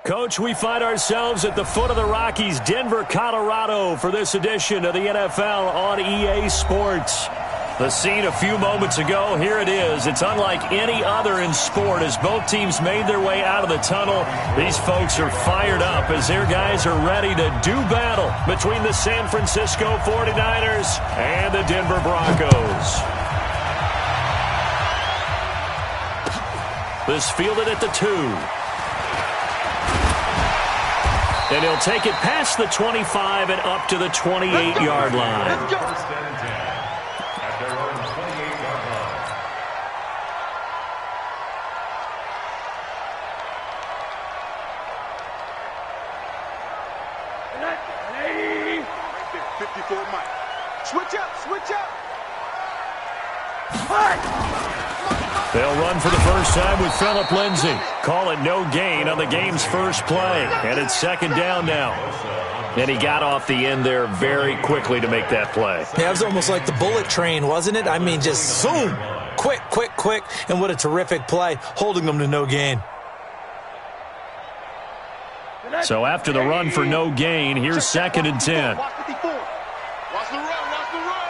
Coach, we find ourselves at the foot of the Rockies, Denver, Colorado, for this edition of the NFL on EA Sports. The scene a few moments ago, here it is. It's unlike any other in sport as both teams made their way out of the tunnel. These folks are fired up as their guys are ready to do battle between the San Francisco 49ers and the Denver Broncos. This fielded at the 2. And he'll take it past the 25 and up to the 28-yard line. First and 10 at their own 28-yard line. Right there, 54 Mike. Switch up, switch up. They'll run for the first time with Phillip Lindsay. Call it no gain on the game's first play. And it's second down now. And he got off the end there very quickly to make that play. Yeah, it was almost like the bullet train, wasn't it? I mean, just zoom. Quick, quick, quick. And what a terrific play, holding them to no gain. So after the run for no gain, here's second and 10. Watch the run, watch the run.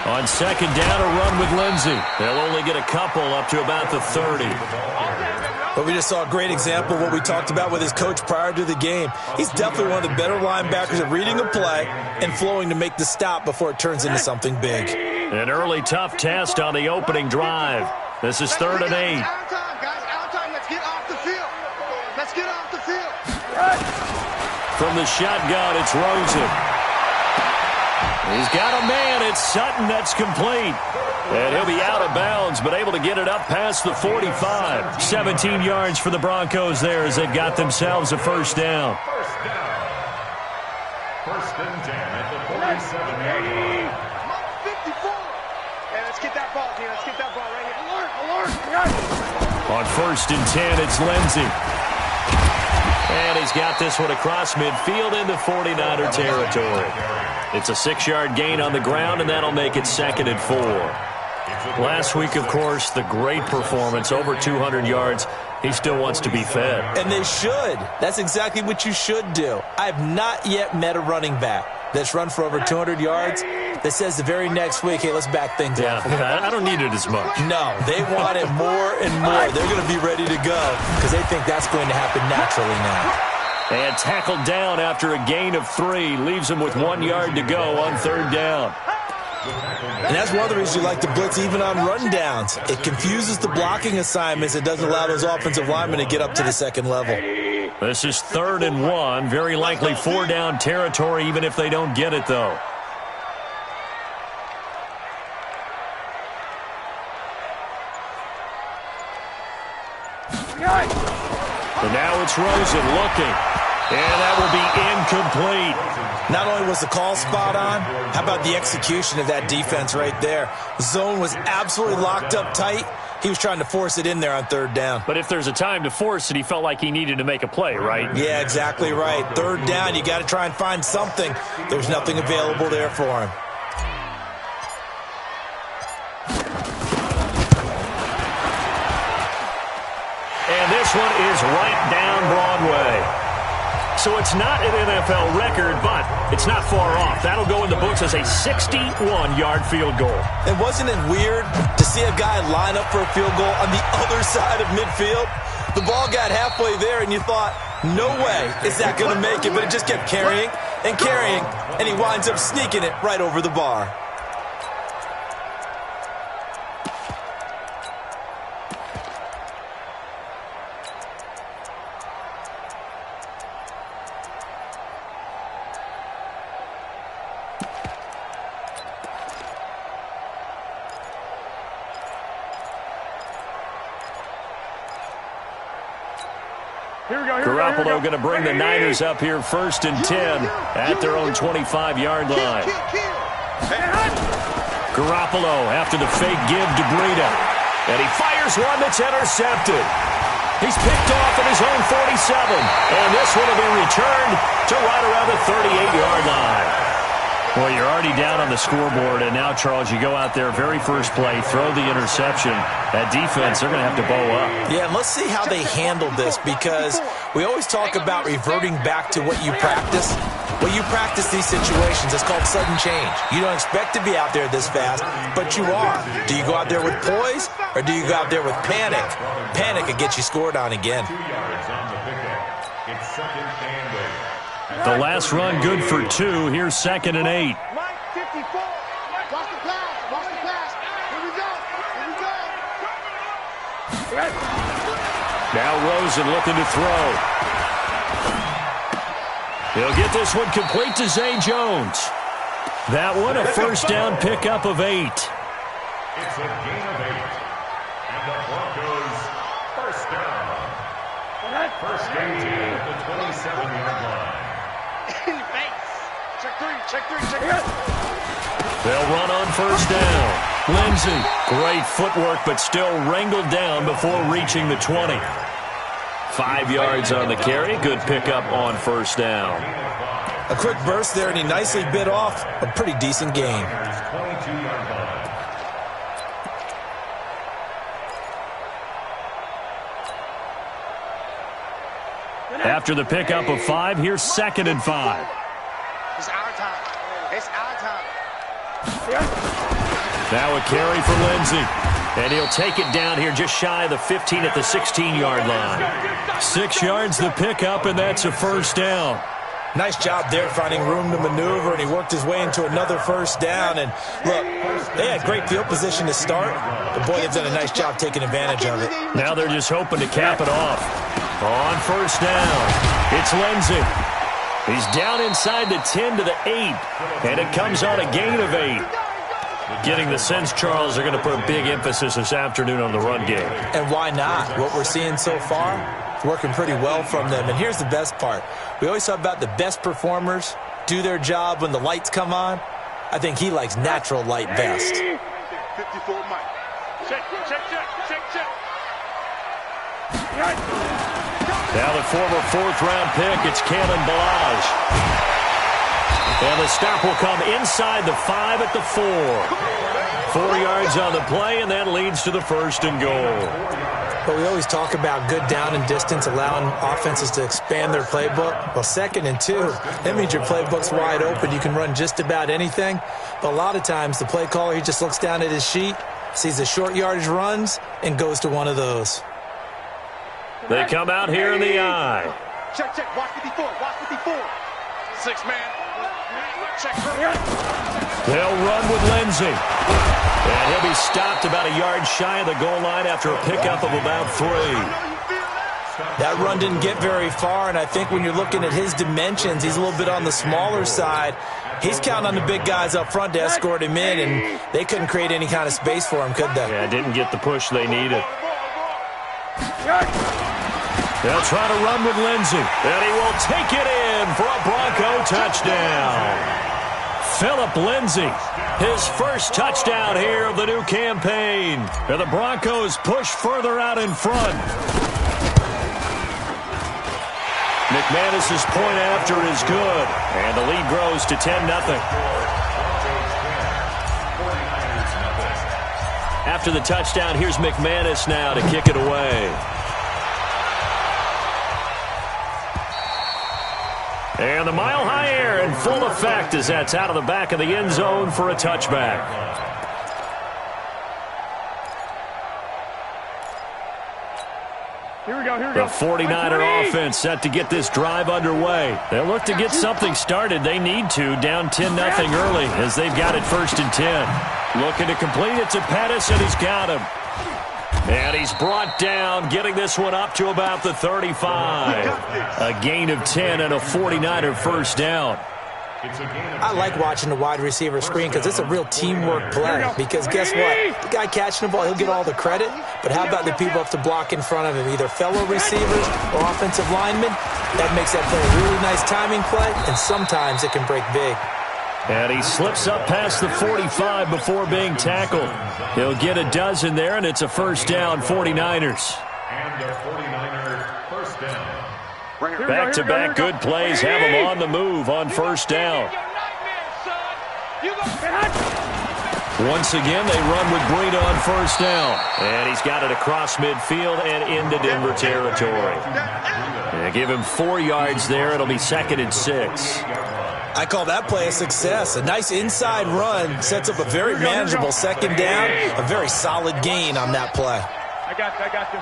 On second down, a run with Lindsay. They'll only get a couple up to about the 30. But we just saw a great example of what we talked about with his coach prior to the game. He's definitely one of the better linebackers at reading a play and flowing to make the stop before it turns into something big. An early tough test on the opening drive. This is 3rd and 8. Out of time, guys, out of time. Let's get off the field. Let's get off the field. From the shotgun, it's Rosen. He's got a man. It's Sutton that's complete. And he'll be out of bounds, but able to get it up past the 45. 17 yards for the Broncos there as they've got themselves a first down. First and 10 at the 47-yard line. 54. Hey, let's get that ball, Dean. Let's get that ball right here. Alert. On first and 10, it's Lindsay. And he's got this one across midfield into 49er territory. It's a 6-yard gain on the ground, and that'll make it 2nd and 4. Last week, of course, the great performance, over 200 yards. He still wants to be fed. And they should. That's exactly what you should do. I have not yet met a running back that's run for over 200 yards that says the very next week, hey, let's back things up. Yeah, I don't need it as much. No, they want it more and more. They're going to be ready to go because they think that's going to happen naturally now. And tackled down after a gain of 3. Leaves him with 1 yard to go on 3rd down. And that's one of the reasons you like to blitz even on rundowns. It confuses the blocking assignments. It doesn't allow those offensive linemen to get up to the second level. This is 3rd and 1. Very likely 4-down territory even if they don't get it, though. And now it's Rosen looking. And that will be incomplete. Not only was the call spot on, how about the execution of that defense right there? Zone was absolutely locked up tight. He was trying to force it in there on 3rd down. But if there's a time to force it, he felt like he needed to make a play, right? Yeah, exactly right. 3rd down, you got to try and find something. There's nothing available there for him. And this one is right down Broadway. So it's not an NFL record, but it's not far off. That'll go in the books as a 61-yard field goal. And wasn't it weird to see a guy line up for a field goal on the other side of midfield? The ball got halfway there, and you thought, no way is that going to make it. But it just kept carrying and carrying, and he winds up sneaking it right over the bar. Garoppolo going to bring the Niners up here 1st and 10 at their own 25-yard line. Garoppolo after the fake give to Breida. And he fires one that's intercepted. He's picked off at his own 47. And this one will be returned to right around the 38-yard line. Well, you're already down on the scoreboard, and now, Charles, you go out there, very first play, throw the interception. That defense, they're going to have to bow up. Yeah, and let's see how they handle this, because we always talk about reverting back to what you practice. Well, you practice these situations. It's called sudden change. You don't expect to be out there this fast, but you are. Do you go out there with poise, or do you go out there with panic? Panic could get you scored on again. 2 yards on the pickup. It's second and 8. The last run good for 2. Here's 2nd and 8. Mike, 54. Watch the pass. Watch the pass. Here we go. Here we go. Now Rosen looking to throw. He'll get this one complete to Zay Jones. That one a first down pickup of 8. It's a gain of 8. And the Broncos first down. First and 10 at the 27-yard line. Check three. They'll run on first down. Lindsey, great footwork, but still wrangled down before reaching the 20. 5 yards on the carry. Good pickup on first down. A quick burst there, and he nicely bit off a pretty decent gain. 22-yard line. After the pickup of 5, here's 2nd and 5. It's our time. It's our time. Now a carry for Lindsey. And he'll take it down here just shy of the 15 at the 16-yard line. 6 yards the pickup, and that's a first down. Nice job there finding room to maneuver, and he worked his way into another first down. And look, they had great field position to start, but boy, they've done a nice job taking advantage of it. Now they're just hoping to cap it off. On first down, it's Lindsey. He's down inside the 10 to the 8, and it comes on a gain of 8. Getting the sense, Charles, they're going to put a big emphasis this afternoon on the run game. And why not? What we're seeing so far, it's working pretty well from them. And here's the best part. We always talk about the best performers do their job when the lights come on. I think he likes natural light best. 54 Mike. Check. Now the former 4th-round pick, it's Kalen Ballage. And the stop will come inside the 5 at the 4. 4 yards on the play, and that leads to the 1st and goal. But we always talk about good down and distance, allowing offenses to expand their playbook. Well, 2nd and 2, that means your playbook's wide open. You can run just about anything. But a lot of times, the play caller, he just looks down at his sheet, sees the short yardage runs, and goes to one of those. They come out here in the eye. Check. Watch 54. 6-man. Check. They'll run with Lindsey. And he'll be stopped about a yard shy of the goal line after a pickup of about 3. That run didn't get very far, and I think when you're looking at his dimensions, he's a little bit on the smaller side. He's counting on the big guys up front to escort him in, and they couldn't create any kind of space for him, could they? Yeah, didn't get the push they needed. They'll try to run with Lindsey, and he will take it in for a Bronco touchdown. Philip Lindsey, his first touchdown here of the new campaign. And the Broncos push further out in front. McManus's point after is good, and the lead grows to 10-0. After the touchdown, here's McManus now to kick it away. And the mile-high air in full effect as that's out of the back of the end zone for a touchback. Here we go. The 49er offense set to get this drive underway. They'll look to get something started. They need to, down 10-0 early as they've got it 1st and 10. Looking to complete it to Pettis, and he's got him. And he's brought down, getting this one up to about the 35. A gain of 10 and a 49er first down. I like watching the wide receiver screen because it's a real teamwork play. Because guess what? The guy catching the ball, he'll get all the credit. But how about the people up to block in front of him, either fellow receivers or offensive linemen? That makes that play a really nice timing play, and sometimes it can break big. And he slips up past the 45 before being tackled. He'll get a dozen there, and it's a first down, 49ers. And the 49er first down. Back-to-back good plays have him on the move on first down. Once again, they run with Breida on first down. And he's got it across midfield and into Denver territory. And give him 4 yards there. It'll be 2nd and 6. I call that play a success. A nice inside run sets up a very manageable 2nd down. A very solid gain on that play. I got you.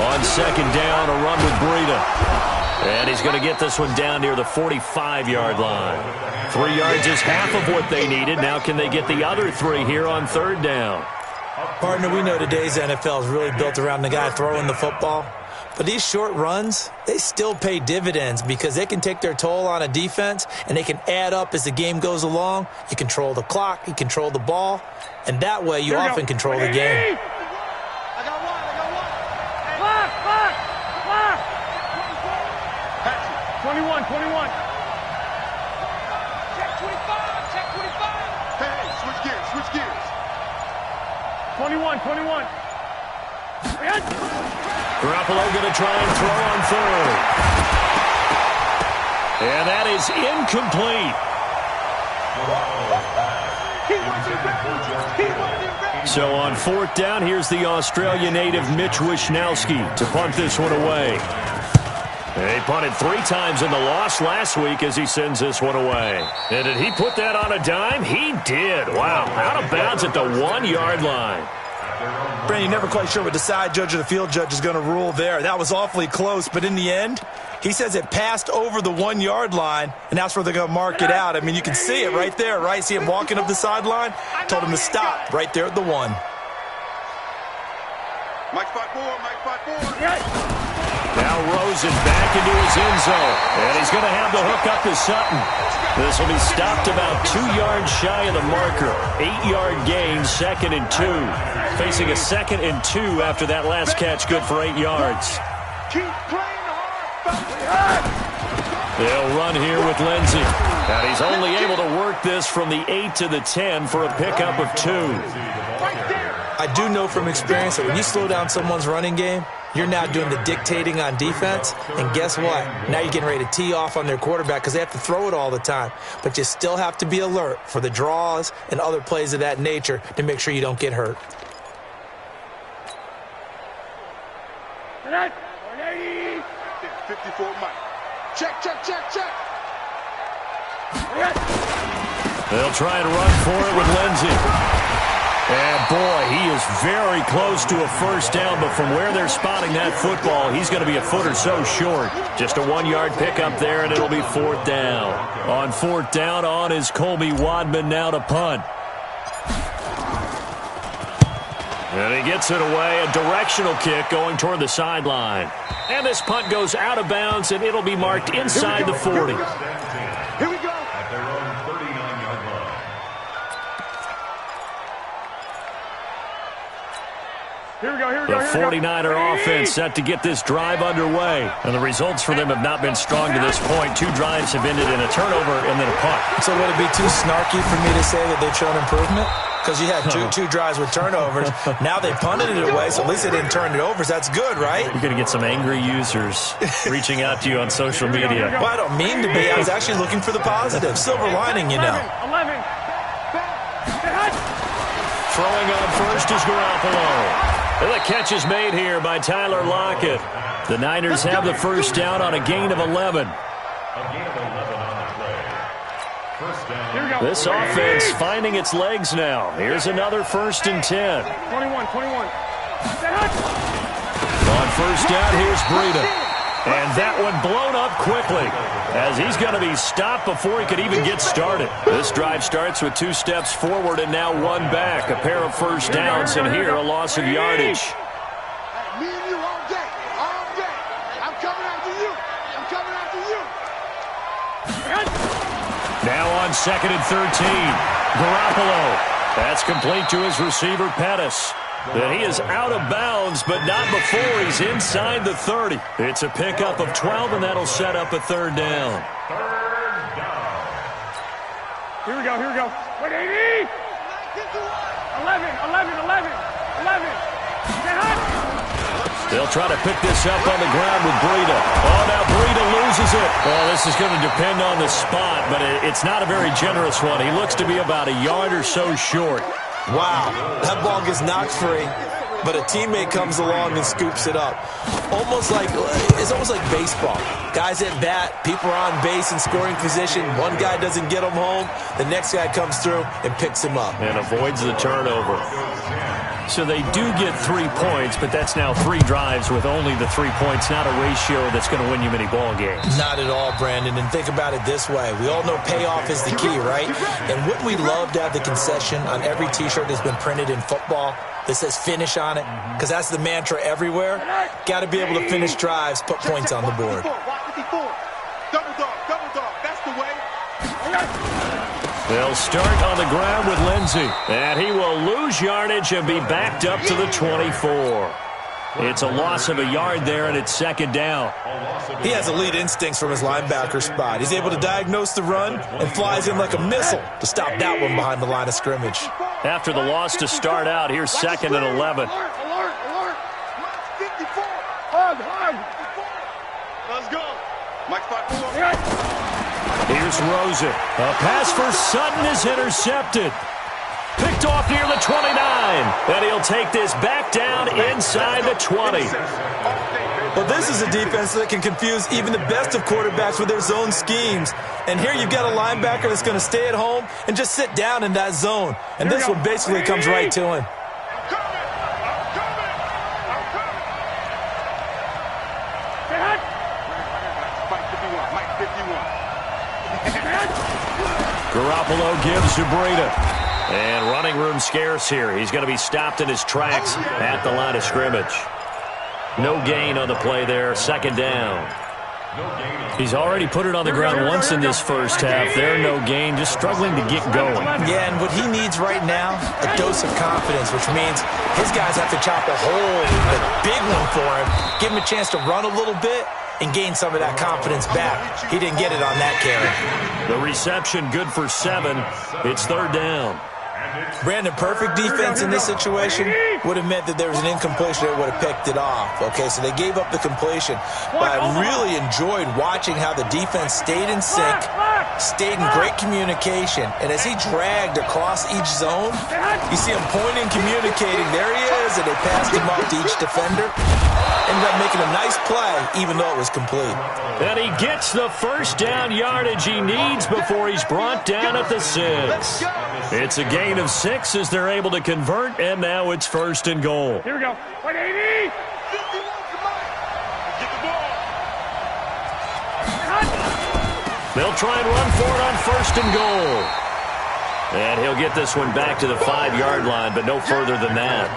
On 2nd down, a run with Breida. And he's going to get this one down near the 45-yard line. 3 yards is half of what they needed. Now can they get the other 3 here on 3rd down? Partner, we know today's NFL is really built around the guy throwing the football. But these short runs, they still pay dividends because they can take their toll on a defense and they can add up as the game goes along. You control the clock, you control the ball, and that way you often control the game. I got one. Clock. 21. Check 25. Hey, switch gears. 21. Garoppolo going to try and throw on 3rd. And that is incomplete. So on 4th down, here's the Australia native Mitch Wishnowsky to punt this one away. He punted 3 times in the loss last week as he sends this one away. And did he put that on a dime? He did. Wow, out of bounds at the 1-yard line. Brandon, you're never quite sure what the side judge or the field judge is going to rule there. That was awfully close, but in the end, he says it passed over the 1-yard line, and that's where they're going to mark it out. I mean, you can see it right there, right? See him walking up the sideline? Told him to stop right there at the 1. Mike 5-4. Now Rosen back into his end zone, and he's going to have the hook up to Sutton. This will be stopped about 2 yards shy of the marker. 8-yard gain, 2nd and 2. Facing a 2nd and 2 after that last catch, good for 8 yards. Keep playing hard. They'll run here with Lindsey. And he's only able to work this from the 8 to the 10 for a pickup of 2. I do know from experience that when you slow down someone's running game, you're now doing the dictating on defense, and guess what? Now you're getting ready to tee off on their quarterback because they have to throw it all the time. But you still have to be alert for the draws and other plays of that nature to make sure you don't get hurt. 54 Mike. Check. They'll try and run for it with Lindsey. And, boy, he is very close to a first down, but from where they're spotting that football, he's going to be a foot or so short. Just a 1-yard pickup there, and it'll be 4th down. On 4th down, on is Colby Wadman now to punt. And he gets it away, a directional kick going toward the sideline. And this punt goes out of bounds, and it'll be marked inside the 40. Here we go. At their own 39-yard line. The 49er offense set to get this drive underway. And the results for them have not been strong to this point. 2 drives have ended in a turnover and then a punt. So would it be too snarky for me to say that they've shown improvement? Because you had two drives with turnovers. Now they punted it away, so at least they didn't turn it over. So that's good, right? You're going to get some angry users reaching out to you on social media. Well, I don't mean to be. I was actually looking for the positive. Silver lining, you know. 11. Throwing on first is Garoppolo. And the catch is made here by Tyler Lockett. The Niners have the first down on a gain of 11. This offense finding its legs now. Here's another 1st and 10. 21. On first down, here's Breida. And that one blown up quickly as he's going to be stopped before he could even get started. This drive starts with 2 steps forward and now 1 back. A pair of first downs and here a loss of yardage. Me and you all day. I'm coming after you. Now on 2nd and 13. Garoppolo. That's complete to his receiver, Pettis. And he is out of bounds, but not before he's inside the 30. It's a pickup of 12, and that'll set up a 3rd down. Here we go. 180. 11. They'll try to pick this up on the ground with Breida. Oh, now Breida loses it. Well, this is going to depend on the spot, but it's not a very generous one. He looks to be about a yard or so short. Wow, that ball gets knocked free, but a teammate comes along and scoops it up. It's almost like baseball. Guys at bat, people are on base in scoring position. One guy doesn't get him home. The next guy comes through and picks him up. And avoids the turnover. So they do get 3 points, but that's now 3 drives with only the 3 points, not a ratio that's going to win you many ball games. Not at all, Brandon. And think about it this way. We all know payoff is the key, right? And wouldn't we love to have the concession on every T-shirt that's been printed in football that says finish on it? Because that's the mantra everywhere. Got to be able to finish drives, put points on the board. Double dog. That's the way. They'll start on the ground with Lindsey. And he will lose yardage and be backed up to the 24. It's a loss of a yard there, and it's second down. He has elite instincts from his linebacker spot. He's able to diagnose the run and flies in like a missile to stop that one behind the line of scrimmage. After the loss to start out, here's 2nd and 11. Alert. 54. Hug. Let's go. Mike 5-4. Here's Rosen. A pass for Sutton is intercepted. Picked off near the 29. And he'll take this back down inside the 20. Well, this is a defense that can confuse even the best of quarterbacks with their zone schemes. And here you've got a linebacker that's going to stay at home and just sit down in that zone. And this one basically comes right to him. Garoppolo gives to Breida. And running room scarce here. He's going to be stopped in his tracks at the line of scrimmage. No gain on the play there. Second down. He's already put it on the ground once in this first half. There, no gain, just struggling to get going. Yeah, and what he needs right now, a dose of confidence, which means his guys have to chop a hole, a big one for him, give him a chance to run a little bit, and gain some of that confidence back. He didn't get it on that carry. The reception good for 7. It's third down. Brandon, perfect defense in this situation would have meant that there was an incompletion that would have picked it off. Okay, so they gave up the completion. But I really enjoyed watching how the defense stayed in sync, stayed in great communication. And as he dragged across each zone, you see him pointing, communicating. There he is, and they passed him off to each defender. Ended up making a nice play, even though it was complete. And he gets the first down yardage he needs before he's brought down at the 6. It's a gain of 6 as they're able to convert, and now it's 1st and goal. Here we go. 180. Get the ball. They'll try and run for it on 1st and goal. And he'll get this one back to the 5-yard line, but no further than that.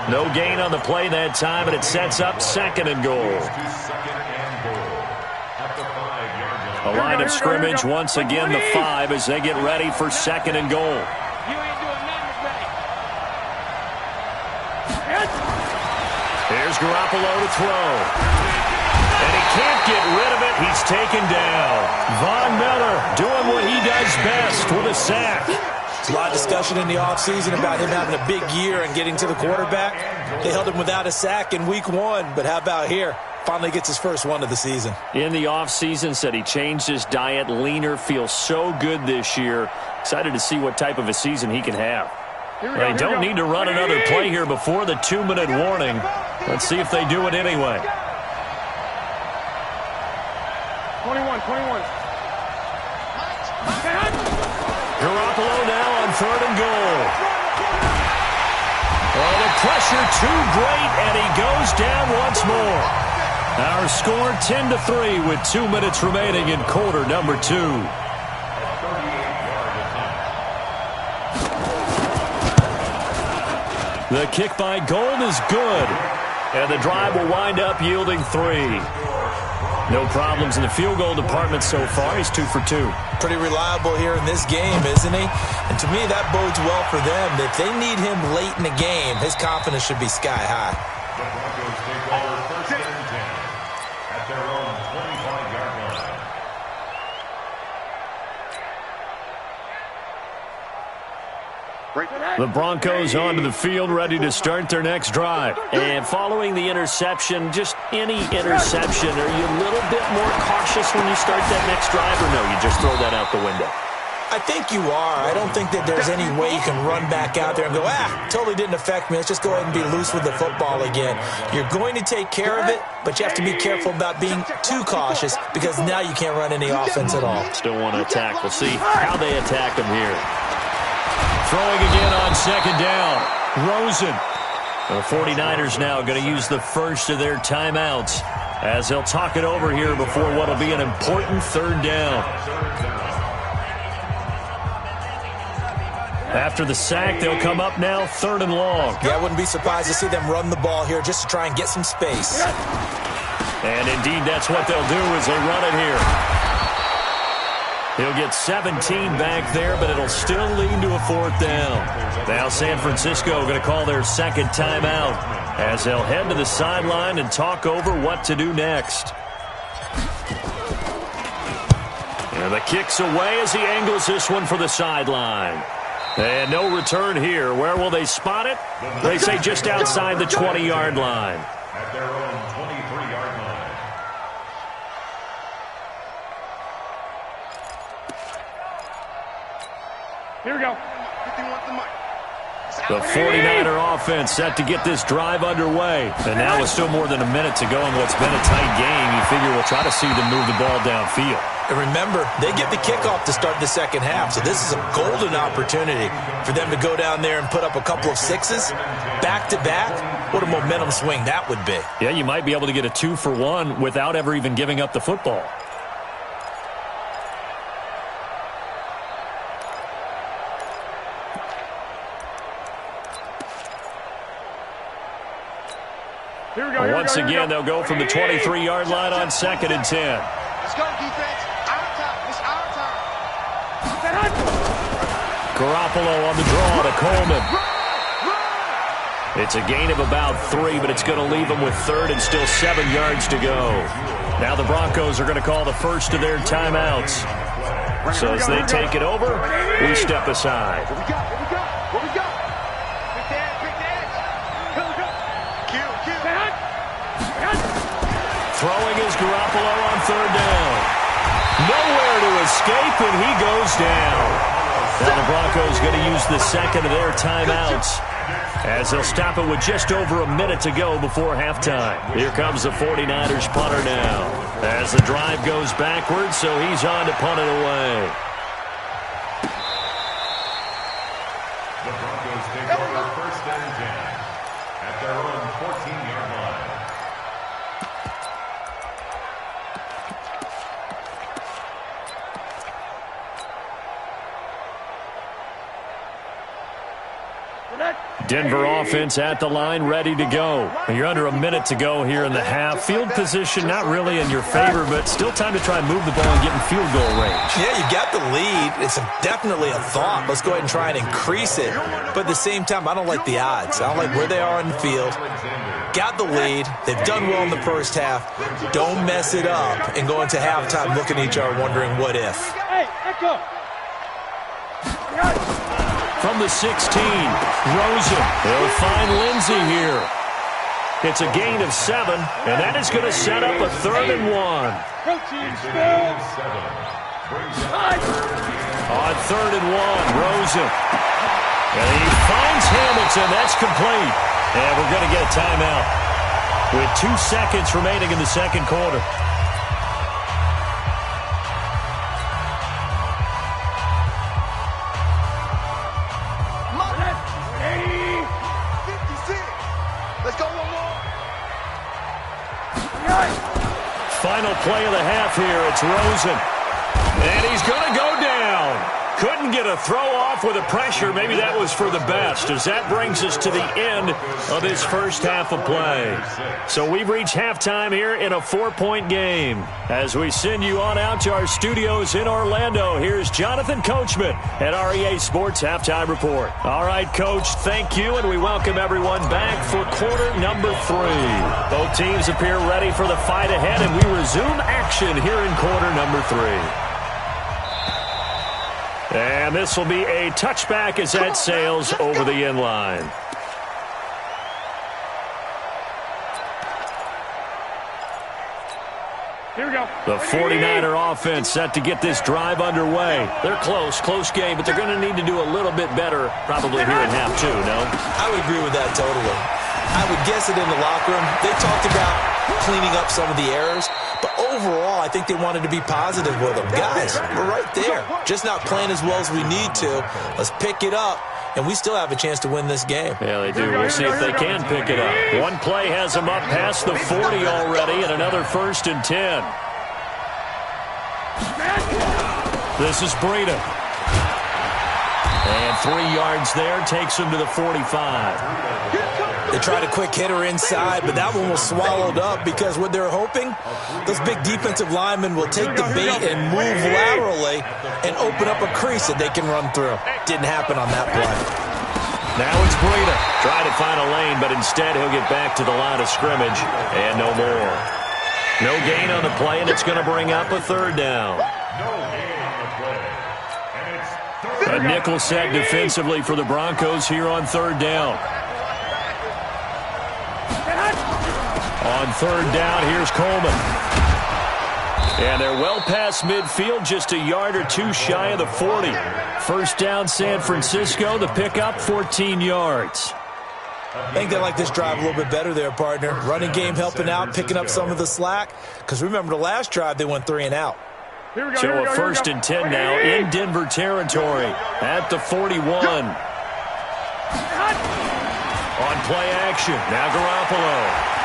No gain on the play that time, and it sets up 2nd and goal. A line of scrimmage, once again the 5 as they get ready for 2nd and goal. Here's Garoppolo to throw. And he can't get rid of it. He's taken down. Von Miller doing what he does best with a sack. There's a lot of discussion in the offseason about him having a big year and getting to the quarterback. They held him without a sack in week 1, but how about here? Finally gets his first one of the season. In the offseason, said he changed his diet, leaner, feels so good this year. Excited to see what type of a season he can have. They don't need to run another play here before the 2-minute warning. Let's see if they do it anyway. 21. Garoppolo now on 3rd and goal. Oh, the pressure too great, and he goes down once more. Our score 10-3 with 2 minutes remaining in quarter number 2. The kick by Gold is good, and the drive will wind up yielding 3. No problems in the field goal department so far. He's 2 for 2. Pretty reliable here in this game, isn't he? And to me, that bodes well for them. If they need him late in the game, his confidence should be sky high. The Broncos take over 1st and 10 at their own 25-yard line. The Broncos onto the field, ready to start their next drive. And following the interception, just any interception, are you a little bit more cautious when you start that next drive, or no, you just throw that out the window? I think you are. I don't think that there's any way you can run back out there and go, totally didn't affect me. Let's just go ahead and be loose with the football again. You're going to take care of it, but you have to be careful about being too cautious because now you can't run any offense at all. Still want to attack. We'll see how they attack them here. Throwing again on second down. Rosen. The 49ers now going to use the first of their timeouts as they'll talk it over here before what will be an important third down. After the sack, they'll come up now third and long. Yeah, I wouldn't be surprised to see them run the ball here just to try and get some space. And indeed, that's what they'll do as they run it here. He'll get 17 back there, but it'll still lead to a fourth down. Now San Francisco going to call their second timeout as they'll head to the sideline and talk over what to do next. And the kick's away as he angles this one for the sideline. And no return here. Where will they spot it? They say just outside the 20-yard line. At their own 23-yard line. Here we go. The 49er offense set to get this drive underway. And now with still more than a minute to go in what's been a tight game, you figure we'll try to see them move the ball downfield. And remember, they get the kickoff to start the second half, so this is a golden opportunity for them to go down there and put up a couple of sixes back-to-back. What a momentum swing that would be. Yeah, you might be able to get a 2-for-1 without ever even giving up the football. Once again, they'll go from the 23-yard line on second and 10. Let's go, defense. Our time. It's our time. Garoppolo on the draw to Coleman. It's a gain of about 3, but it's going to leave them with third and still 7 yards to go. Now the Broncos are going to call the first of their timeouts. So as they take it over, we step aside. What we got? What we got? Big dance. Here we go. Kill. Throwing is Garoppolo on third down. Nowhere to escape, and he goes down. Now the Broncos going to use the second of their timeouts as they'll stop it with just over a minute to go before halftime. Here comes the 49ers punter now as the drive goes backwards, so he's on to punt it away. The Broncos take over first and 10 at their own 14-yard line. Denver offense at the line, ready to go. You're under a minute to go here in the half. Field position not really in your favor, but still time to try and move the ball and get in field goal range. Yeah, you got the lead. It's definitely a thought. Let's go ahead and try and increase it. But at the same time, I don't like the odds. I don't like where they are on the field. Got the lead. They've done well in the first half. Don't mess it up and go into halftime looking at each other wondering what if. Hey, let go. From the 16, Rosen. They'll find Lindsey here. It's a gain of 7, and that is going to set up a 3rd and 1. On 3rd and 1, Rosen. And he finds Hamilton. That's complete. And we're going to get a timeout with 2 seconds remaining in the second quarter. Final play of the half here. It's Rosen. And he's going to go down. Couldn't get a throw off with the pressure. Maybe that was for the best, as that brings us to the end of this first half of play. So we've reached halftime here in a 4-point game. As we send you on out to our studios in Orlando, here's Jonathan Coachman at REA Sports Halftime Report. All right, Coach, thank you, and we welcome everyone back for quarter number 3. Both teams appear ready for the fight ahead, and we resume action here in quarter number 3. And this will be a touchback as that sails over the end line. Here we go. The 49er offense set to get this drive underway. They're close game, but they're going to need to do a little bit better probably here in half two, no? I would agree with that totally. I would guess it in the locker room. They talked about cleaning up some of the errors, but overall, I think they wanted to be positive with them. Guys, we're right there. Just not playing as well as we need to. Let's pick it up, and we still have a chance to win this game. Yeah, they do. We'll see if they can pick it up. One play has them up past the 40 already, and another 1st and 10. This is Breida. And 3 yards there takes him to the 45. They tried a quick hitter inside, but that one was swallowed up because what they're hoping, those big defensive linemen will take the bait and move laterally and open up a crease that they can run through. Didn't happen on that play. Now it's Breida. Trying to find a lane, but instead he'll get back to the line of scrimmage and no more. No gain on the play, and it's going to bring up a 3rd down. A nickel set defensively for the Broncos here on 3rd down. On 3rd down, here's Coleman. And they're well past midfield, just a yard or 2 shy of the 40. 1st down, San Francisco. The pickup, 14 yards. I think they like this drive a little bit better there, partner. Running game helping out, picking up some of the slack. Because remember, the last drive, they went 3 and out. So a 1st and 10 now in Denver territory at the 41. On play action, now Garoppolo.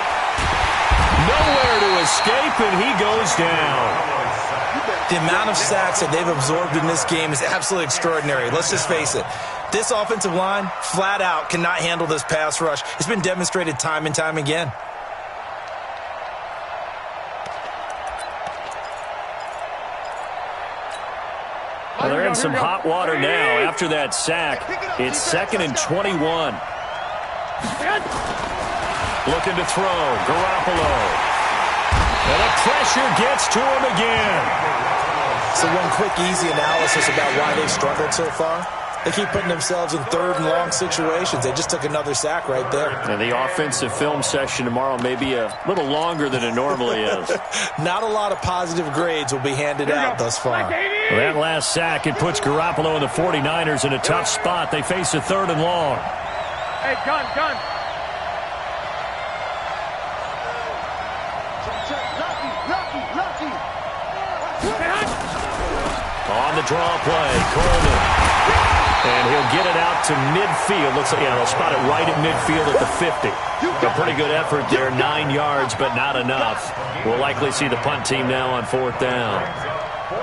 Nowhere to escape, and he goes down. The amount of sacks that they've absorbed in this game is absolutely extraordinary. Let's just face it. This offensive line, flat out, cannot handle this pass rush. It's been demonstrated time and time again. Well, they're in some hot water now after that sack. It's 2nd and 21. Looking to throw. Garoppolo. And the pressure gets to him again. So one quick, easy analysis about why they've struggled so far. They keep putting themselves in 3rd and long situations. They just took another sack right there. And the offensive film session tomorrow may be a little longer than it normally is. Not a lot of positive grades will be handed out thus far. Well, that last sack, it puts Garoppolo and the 49ers in a tough spot. They face a 3rd and long. Hey, gun. On the draw play, Coleman. And he'll get it out to midfield. Looks like, yeah, they'll spot it right at midfield at the 50. A pretty good effort there, 9 yards, but not enough. We'll likely see the punt team now on 4th down.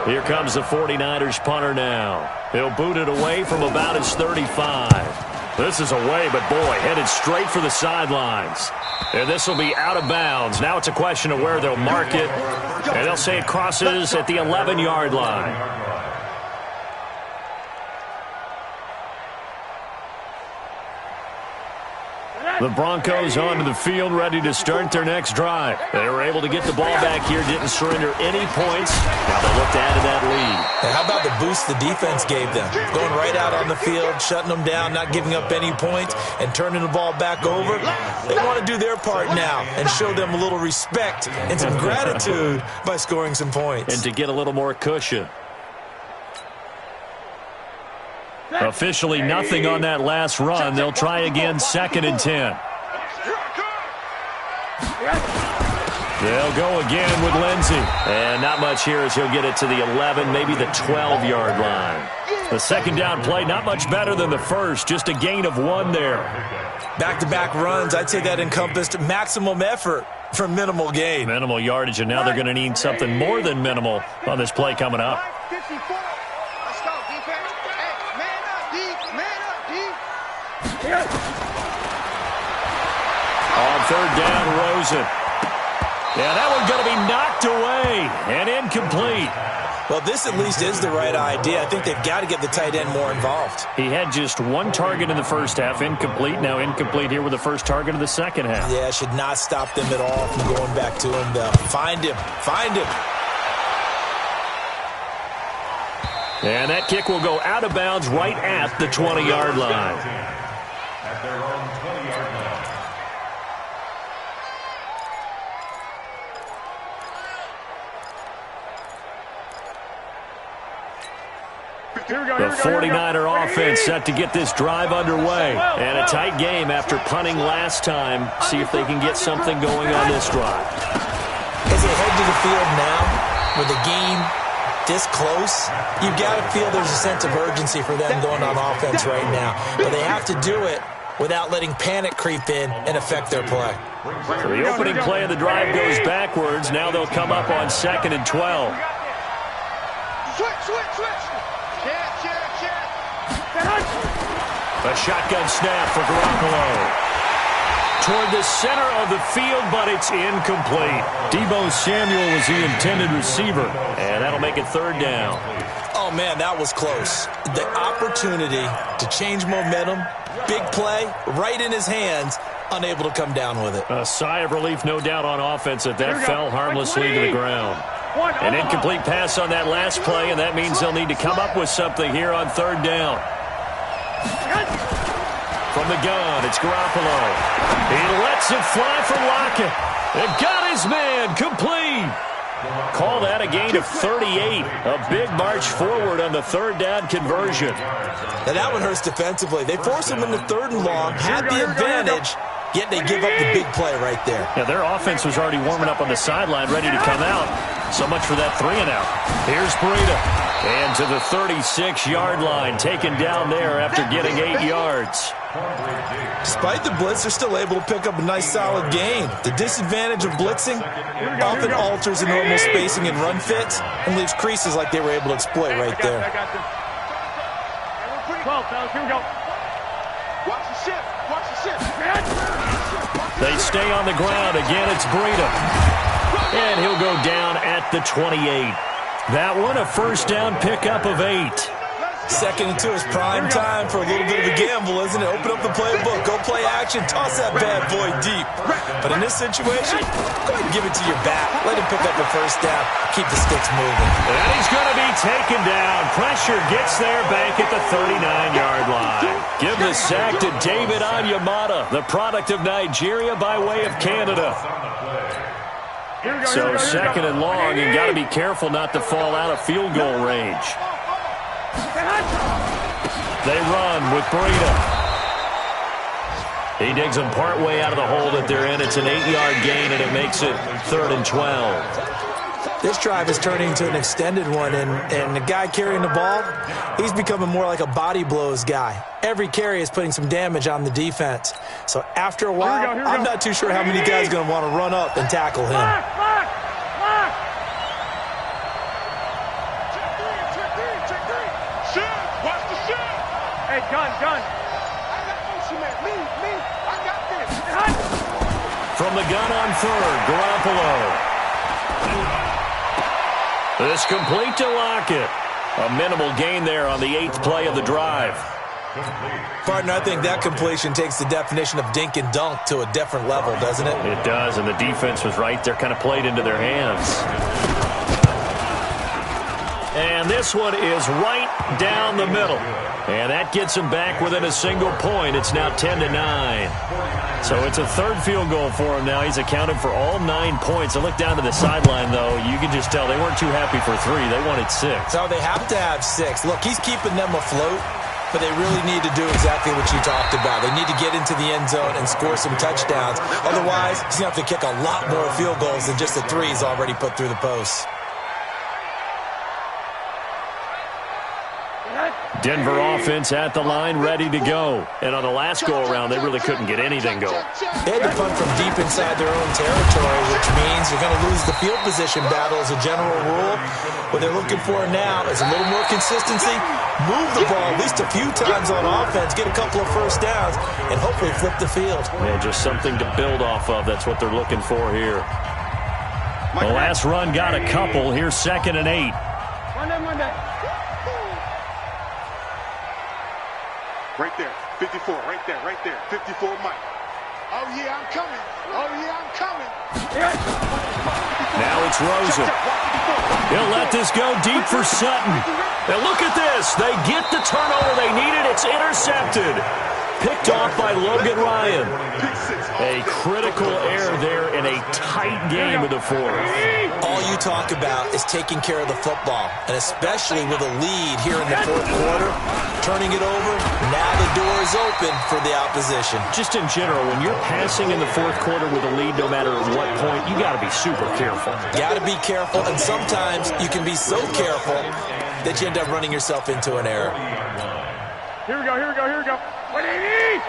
Here comes the 49ers punter now. He'll boot it away from about his 35. This is away, but boy, headed straight for the sidelines. And this will be out of bounds. Now it's a question of where they'll mark it. And they'll say it crosses at the 11-yard line. The Broncos onto the field, ready to start their next drive. They were able to get the ball back here, didn't surrender any points. Now they look to add to that lead. And how about the boost the defense gave them? Going right out on the field, shutting them down, not giving up any points, and turning the ball back over. They want to do their part now and show them a little respect and some gratitude by scoring some points. And to get a little more cushion. Officially nothing on that last run. They'll try again, 2nd and 10. They'll go again with Lindsey. And not much here as he'll get it to the 11, maybe the 12-yard line. The 2nd down play, not much better than the first, just a gain of 1 there. Back-to-back runs, I'd say that encompassed maximum effort for minimal gain. Minimal yardage, and now they're going to need something more than minimal on this play coming up. On 3rd down, Rosen. Yeah, that one's going to be knocked away and incomplete. Well, this at least is the right idea. I think they've got to get the tight end more involved. He had just 1 target in the first half, incomplete. Now incomplete here with the first target of the second half. Yeah, should not stop them at all from going back to him, though. Find him. And that kick will go out of bounds right at the 20-yard line. At their own 20-yard line. The 49er offense set to get this drive underway. And a tight game after punting last time. See if they can get something going on this drive. As they head to the field now, with the game this close, you've got to feel there's a sense of urgency for them going on offense right now. But they have to do it without letting panic creep in and affect their play. So the opening play of the drive goes backwards. Now they'll come up on 2nd and 12. Switch. A shotgun snap for Garoppolo. Toward the center of the field, but it's incomplete. Deebo Samuel was the intended receiver, and that'll make it 3rd down. Oh, man, that was close. The opportunity to change momentum, big play, right in his hands, unable to come down with it. A sigh of relief, no doubt, on offense that fell harmlessly to the ground. An incomplete pass on that last play, and that means they'll need to come up with something here on 3rd down. From the gun, it's Garoppolo. He lets it fly for Lockett. And got his man complete. Call that a gain of 38. A big march forward on the 3rd down conversion. Now that one hurts defensively. They force him into 3rd and long, had the advantage, yet they give up the big play right there. Yeah, their offense was already warming up on the sideline, ready to come out. So much for that 3 and out. Here's Breida. And to the 36-yard line, taken down there after getting 8 yards. Despite the blitz, they're still able to pick up a nice, solid gain. The disadvantage of blitzing often alters the normal spacing and run fits and leaves creases like they were able to exploit right there. 12, fellas, here we go. Watch the shift. They stay on the ground. Again, it's Breida. And he'll go down at the 28. That one, a 1st down pickup of 8. 2nd and 2 is prime time for a little bit of a gamble, isn't it? Open up the playbook, go play action, toss that bad boy deep. But in this situation, go ahead and give it to your back. Let him pick up a 1st down, keep the sticks moving. And he's going to be taken down. Pressure gets there back at the 39-yard line. Give the sack to David Onyemata, the product of Nigeria by way of Canada. So 2nd and long, and got to be careful not to fall out of field goal range. They run with Breida. He digs them partway out of the hole that they're in. It's an 8-yard gain, and it makes it 3rd and 12. This drive is turning into an extended one, and the guy carrying the ball, he's becoming more like a body blows guy. Every carry is putting some damage on the defense. So after a while, here we go. I'm not too sure how many guys are going to want to run up and tackle him. Watch the shift. Hey, gun. I got no cement. Me. I got this. From the gun on 3rd, Garoppolo. This complete to Lockett. A minimal gain there on the 8th play of the drive. Partner, I think that completion takes the definition of dink and dunk to a different level, doesn't it? It does, and the defense was right there, kind of played into their hands. And this one is right down the middle. And that gets him back within a single point. It's now 10-9. So it's a 3rd field goal for him now. He's accounted for all 9 points. I look down to the sideline, though. You can just tell they weren't too happy for 3. They wanted 6. So they have to have 6. Look, he's keeping them afloat, but they really need to do exactly what you talked about. They need to get into the end zone and score some touchdowns. Otherwise, he's going to have to kick a lot more field goals than just the 3 he's already put through the posts. Denver offense at the line, ready to go. And on the last go-around, they really couldn't get anything going. They had to punt from deep inside their own territory, which means you're going to lose the field position battle as a general rule. What they're looking for now is a little more consistency, move the ball at least a few times on offense, get a couple of 1st downs, and hopefully flip the field. Yeah, just something to build off of. That's what they're looking for here. The last run got a couple. Here's 2nd and 8. Monday. Right there, 54, right there, 54, Mike. Oh, yeah, I'm coming. Oh, yeah, I'm coming. Now it's Rosen. He'll let this go deep for Sutton. And look at this. They get the turnover they needed. It's intercepted. Picked off by Logan Ryan. A critical error there in a tight game of the fourth. All you talk about is taking care of the football, and especially with a lead here in the fourth quarter, turning it over, now the door is open for the opposition. Just in general, when you're passing in the fourth quarter with a lead, no matter what point, you got to be super careful. Got to be careful, and sometimes you can be so careful that you end up running yourself into an error. Here we go, here we go, here we go. 180!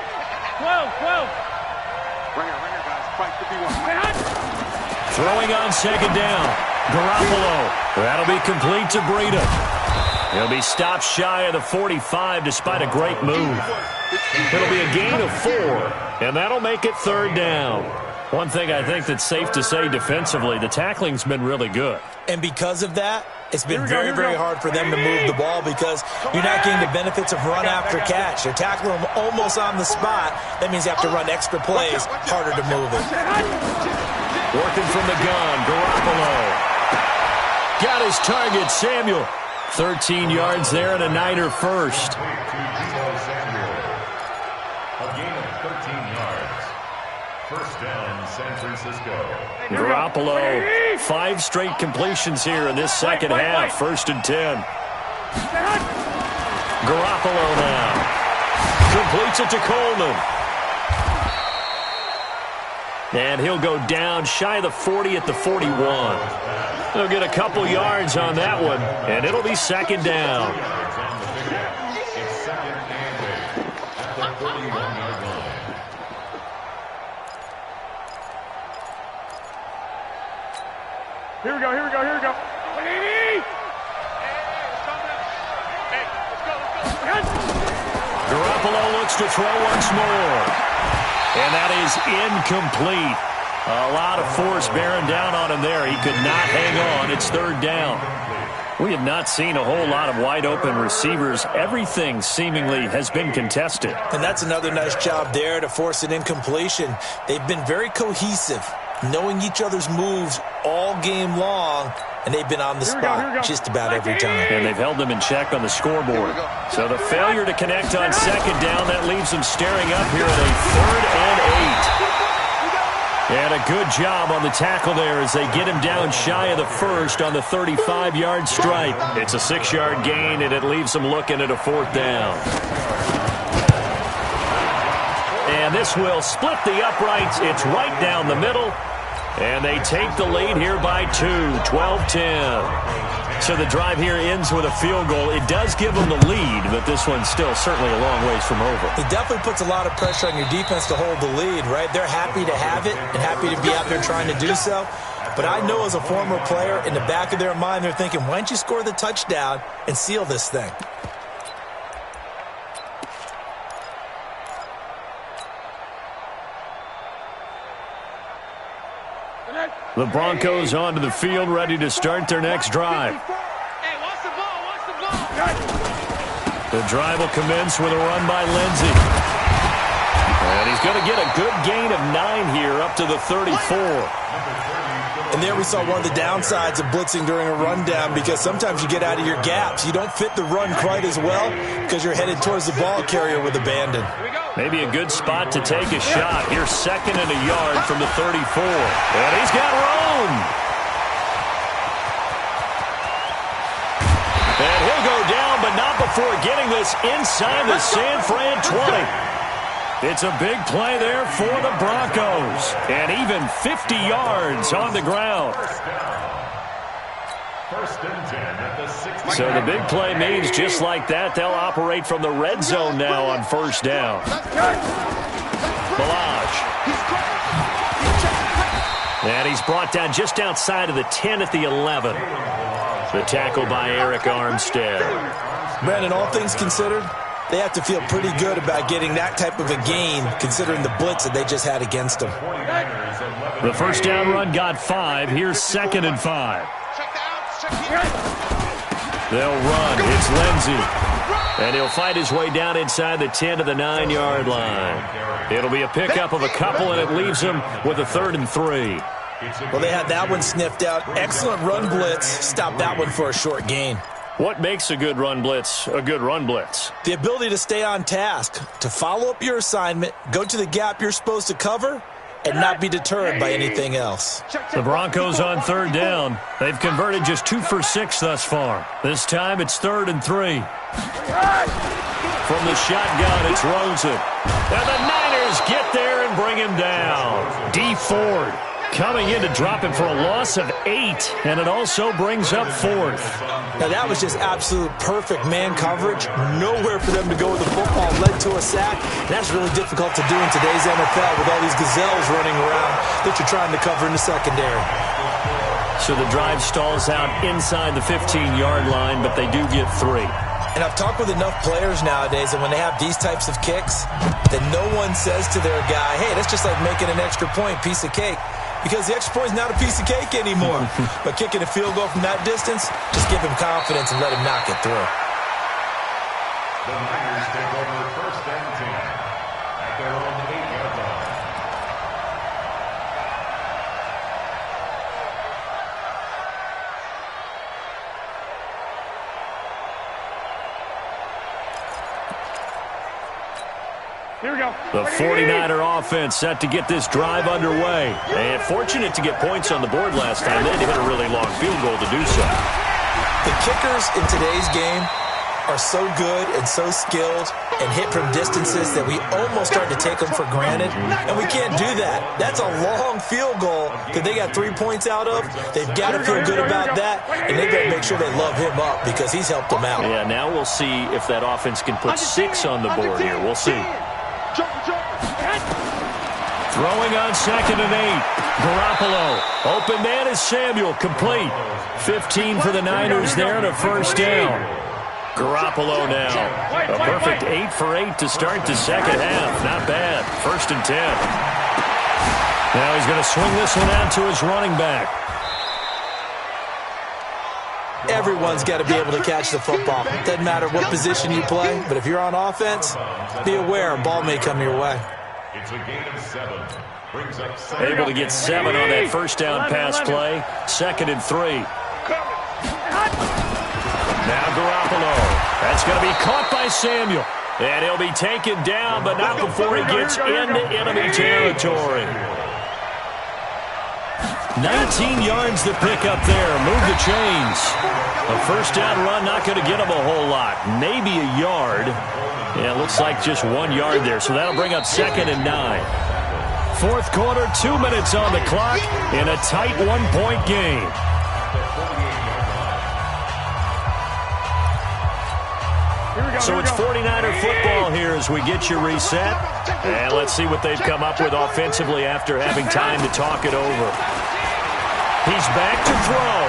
12. Ringer, guys. Fight to be one. Throwing on second down. Garoppolo. That'll be complete to Breida. He'll be stopped shy of the 45 despite a great move. It'll be a gain of 4, and that'll make it third down. One thing I think that's safe to say defensively, the tackling's been really good. And because of that, it's been very, very hard for them to move the ball because you're not getting the benefits of run after catch. They're tackling them almost on the spot. That means you have to run extra plays, harder to move it. Working from the gun, Garoppolo. Got his target, Samuel. 13 yards there and a Niner first. A gain of 13 yards. First down, San Francisco. Garoppolo, 5 straight completions here in this second half. First and 10. Garoppolo now. Completes it to Coleman. And he'll go down shy of the 40 at the 41. He'll get a couple yards on that one, and it'll be second down. It's second and 8 at the 41-yard line. Here we go. 180! Hey, let's go. Garoppolo looks to throw once more. And that is incomplete. A lot of force bearing down on him there. He could not hang on. It's third down. We have not seen a whole lot of wide-open receivers. Everything seemingly has been contested. And that's another nice job there to force an incompletion. They've been very cohesive, knowing each other's moves all game long, and they've been on the spot just about every time. And they've held them in check on the scoreboard. So the failure to connect on second down, that leaves them staring up here at a third and 8. And a good job on the tackle there as they get him down shy of the first on the 35-yard stripe. It's a 6-yard gain, and it leaves them looking at a fourth down. And this will split the uprights. It's right down the middle. And they take the lead here by 2, 12-10. So the drive here ends with a field goal. It does give them the lead, but this one's still certainly a long ways from over. It definitely puts a lot of pressure on your defense to hold the lead, right? They're happy to have it and happy to be out there trying to do so. But I know as a former player, in the back of their mind, they're thinking, why don't you score the touchdown and seal this thing? The Broncos onto the field, ready to start their next drive. Hey, watch the ball. The drive will commence with a run by Lindsey. And he's going to get a good gain of 9 here up to the 34. And there we saw one of the downsides of blitzing during a rundown because sometimes you get out of your gaps. You don't fit the run quite as well because you're headed towards the ball carrier with abandon. Maybe a good spot to take a shot. Here's second and a yard from the 34. And he's got room. And he'll go down, but not before getting this inside the San Fran 20. It's a big play there for the Broncos. And even 50 yards on the ground. First and 10 at the 60. So the big play means just like that, they'll operate from the red zone now on first down. Balaj. And he's brought down just outside of the 10 at the 11. The tackle by Eric Armstead. Brandon, all things considered, they have to feel pretty good about getting that type of a gain considering the blitz that they just had against them. The first down run got 5. Here's second and 5. They'll run. It's Lindsey. And he'll fight his way down inside the 10 to the 9-yard line. It'll be a pickup of a couple, and it leaves him with a 3rd and 3. Well, they had that one sniffed out. Excellent run blitz. Stop that one for a short gain. What makes a good run blitz a good run blitz? The ability to stay on task, to follow up your assignment, go to the gap you're supposed to cover, and not be deterred by anything else. The Broncos on 3rd down. They've converted just 2 for 6 thus far. This time it's 3rd and 3. From the shotgun, it's Rosen. And the Niners get there and bring him down. D. Ford coming in to drop him for a loss of 8, and it also brings up 4th. Now, that was just absolute perfect man coverage. Nowhere for them to go with the football. Led to a sack. And that's really difficult to do in today's NFL with all these gazelles running around that you're trying to cover in the secondary. So the drive stalls out inside the 15-yard line, but they do get 3. And I've talked with enough players nowadays, and when they have these types of kicks, that no one says to their guy, hey, that's just like making an extra point, piece of cake. Because the extra point is not a piece of cake anymore. But kicking a field goal from that distance, just give him confidence and let him knock it through. The Niners take over 1st and 10 at their own 8-yard line. Here we go. The 49er offense set to get this drive underway. And fortunate to get points on the board last time. They had to hit a really long field goal to do so. The kickers in today's game are so good and so skilled and hit from distances that we almost start to take them for granted. And we can't do that. That's a long field goal that they got 3 points out of. They've got to feel good about that, and they've got to make sure they love him up because he's helped them out. Yeah, now we'll see if that offense can put 6 on the board here. We'll see. Throwing on 2nd and 8. Garoppolo. Open man is Samuel. Complete. 15 for the Niners there and a 1st down. Garoppolo now. A perfect 8 for 8 to start the second half. Not bad. 1st and 10. Now he's going to swing this one out to his running back. Everyone's got to be able to catch the football. Doesn't matter what position you play, but if you're on offense, be aware a ball may come your way. It's a gain of 7. Brings up 7. Able to get 7 on that 1st down pass play. 2nd and 3. Now Garoppolo. That's going to be caught by Samuel. And he'll be taken down, but not before he gets into enemy territory. 19 yards to pick up there. Move the chains. A 1st down run, not going to get him a whole lot. Maybe a yard. Yeah, it looks like just 1 yard there. So that'll bring up 2nd and 9. 4th quarter, 2 minutes on the clock in a tight 1-point game. So it's 49er football here as we get you reset. And let's see what they've come up with offensively after having time to talk it over. He's back to throw.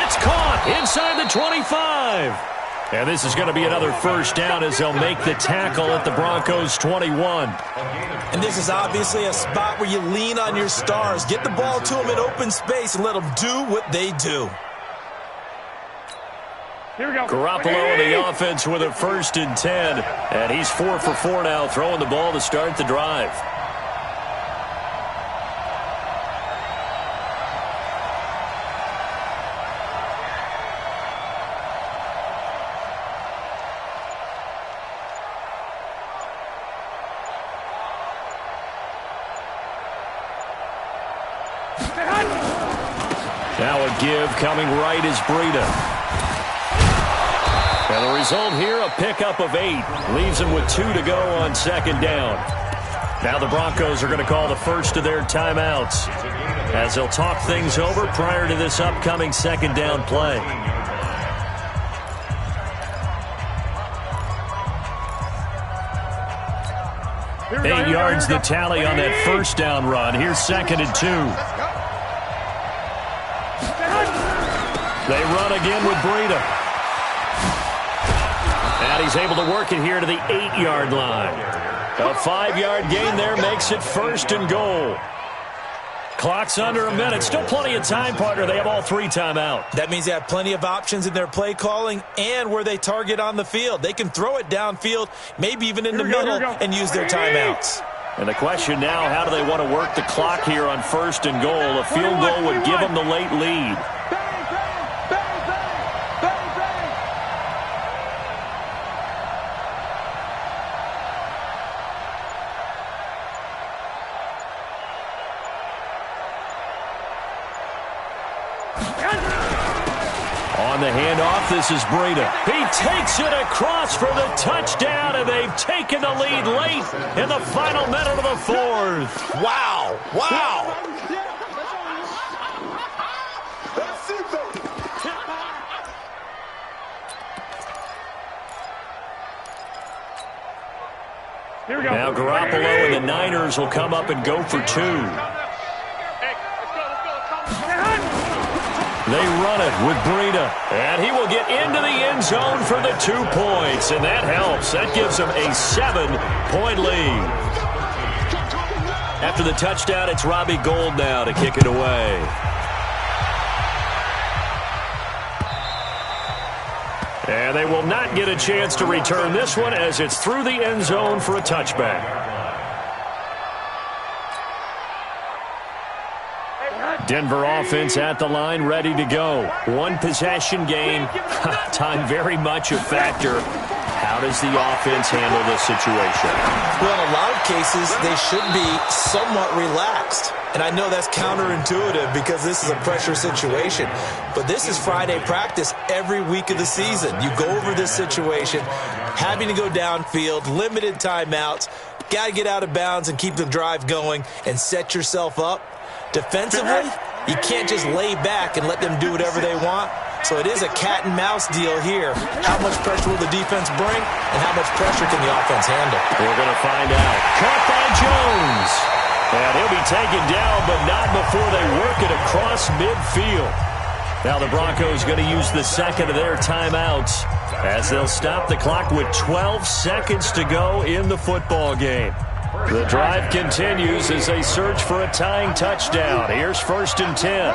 It's caught inside the 25. And this is going to be another 1st down as they'll make the tackle at the Broncos 21. And this is obviously a spot where you lean on your stars. Get the ball to them in open space and let them do what they do. Here we go. Garoppolo in the offense with a 1st and 10. And he's 4 for 4 now, throwing the ball to start the drive. Now a give coming right is Breida. And the result here, a pickup of 8. Leaves him with 2 to go on 2nd down. Now the Broncos are going to call the first of their timeouts as they'll talk things over prior to this upcoming 2nd down play. Eight yards the tally on that 1st down run. Here's 2nd and 2. They run again with Breida. And he's able to work it here to the 8-yard line. A 5-yard gain there makes it 1st and goal. Clock's under a minute. Still plenty of time, partner. They have all 3 timeout. That means they have plenty of options in their play calling and where they target on the field. They can throw it downfield, maybe even in the middle, and use their timeouts. And the question now, how do they want to work the clock here on 1st and goal? A field goal would give them the late lead. On the handoff, this is Breida. He takes it across for the touchdown, and they've taken the lead late in the final minute of the 4th. Wow. Wow. Now Garoppolo and the Niners will come up and go for 2. They run it with Breida, and he will get into the end zone for the 2 points, and that helps. That gives them a 7-point lead. After the touchdown, it's Robbie Gould now to kick it away. And they will not get a chance to return this one as it's through the end zone for a touchback. Denver offense at the line, ready to go. 1 possession game. Time very much a factor. How does the offense handle this situation? Well, in a lot of cases, they should be somewhat relaxed. And I know that's counterintuitive because this is a pressure situation. But this is Friday practice every week of the season. You go over this situation, having to go downfield, limited timeouts, got to get out of bounds and keep the drive going and set yourself up. Defensively, you can't just lay back and let them do whatever they want. So it is a cat and mouse deal here. How much pressure will the defense bring, and how much pressure can the offense handle? We're going to find out. Caught by Jones. And he'll be taken down, but not before they work it across midfield. Now the Broncos going to use the second of their timeouts as they'll stop the clock with 12 seconds to go in the football game. The drive continues as they search for a tying touchdown. Here's 1st and 10.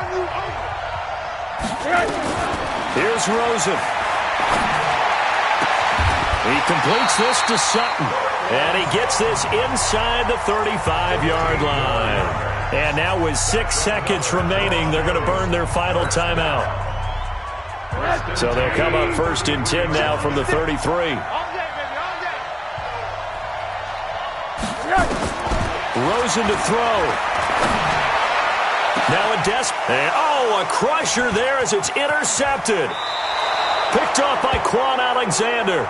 Here's Rosen. He completes this to Sutton. And he gets this inside the 35-yard line. And now with 6 seconds remaining, they're going to burn their final timeout. So they'll come up 1st and 10 now from the 33. Rosen to throw. Now a crusher there as it's intercepted. Picked off by Quan Alexander.